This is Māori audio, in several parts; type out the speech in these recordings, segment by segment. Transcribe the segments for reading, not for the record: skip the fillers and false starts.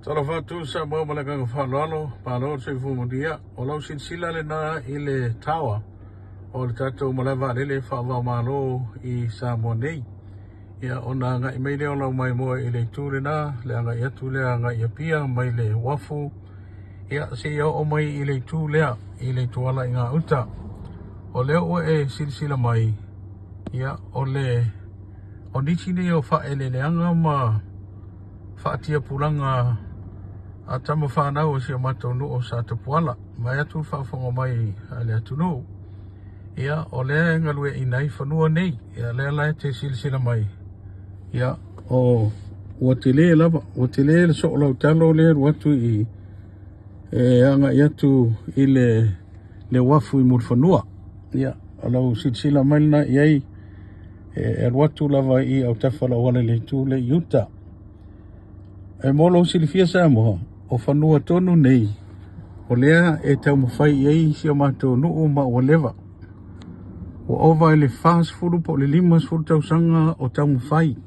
Talafatu sa mo malagang whalalo, palo sa ifumundia, o lau sinsila le na ile tawa, o le tatou malawa lele whawa malo I sa monei. Ia ona nga imeile o lau mai moa ile tūre na, le anga ia tūle anga ia pia, mai le wafu, ia se ia o mai ile tūlea, ile tuala inga uta. O leo ua e sinsila mai, ia o le, o nitine o wha ele le anga ma, whaatia pulanga, a tama whanau o sia matonu o sa tapuala. Mai atu whaafonga mai ale atu no. Ia o lea ngalue I nei whanua nei. Ia lea lai te silisila mai. Ia o ua te lea lava. Ua te lea so o lau talo lea ruatu I anga I atu I le wafu I mul whanua. Ia o lau silisila mai na iai ruatu lava I au tawhala wale le tu le yuta. E molo silifia sa moha. O whanua tonu nei, o lea e tau mawhai ei si o mātou nuu ma o lewa. O ova ele whaas furu po le limas furu tau sanga o tau mawhai.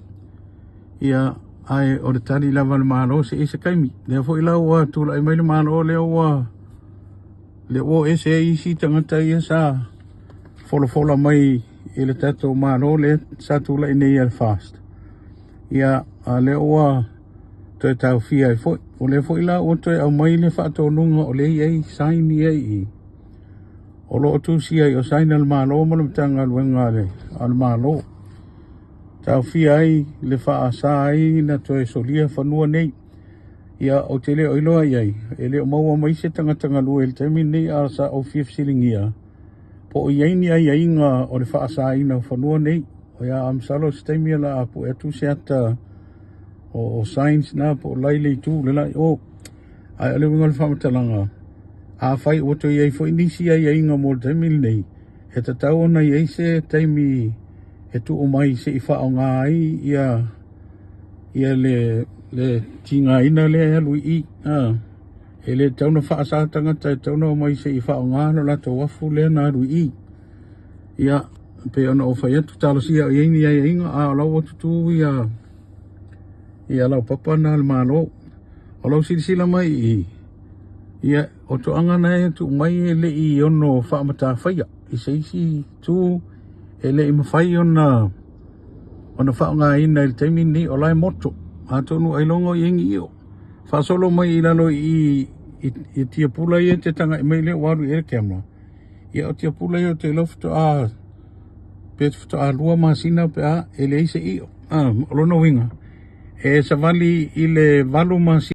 Ia ai o le tani lava le mālo se ese kaimi. Lea fo ila ua tula I maile mālo lea ua le o ese e isi tangata ia sa fola mai I le tatou mālo le sa tula I nei al fast. Ia lea ua toi tau fia I foi. O le foi la o toi au mai le whaatou nunga o le iei saini ei I. O lo o tusi ai o saini al malo malamtanga luenga le al malo. Tau fia ai le whaasa ai na toi solia whanua nei. Ia o te leo iloa iei. E leo maua mai se tangatanga lua il temi nei a sa o fia silingia. Po o iei ni ai inga o le whaasa ai na whanua nei. O ia amsalo se temi ala apu e tu se ata o science na po lai le tu le lai o ai ale wingal whamatalanga a whai o to iei fo inisi ai inga mo te mil nei e ta tau na iei se taimi e tu o mai se I wha o ngā ai ia le tinga ina le alui I e le tau na wha asatanga tai tau na o mai se I wha o ngā no lato wafu le na alui I ia pe ona o whai atu talosia o iei ni ai inga a lau o tutu Ia lau papa na al malo. O lau silisila mai ia o to anga na tu mai le I ono whaamata whaia. I seisi tu ele I mawhai ona whaonga ina il teimi ni o lai moto. A tonu ailongo I ingi io. Whaasolo mai I lalo I tia pula I te tanga I meile waru e kemla. Ia o tia pula I o te lofto a pe fto a lua masina pe a ele I se io. O lono winga. E sa vali I le valu masi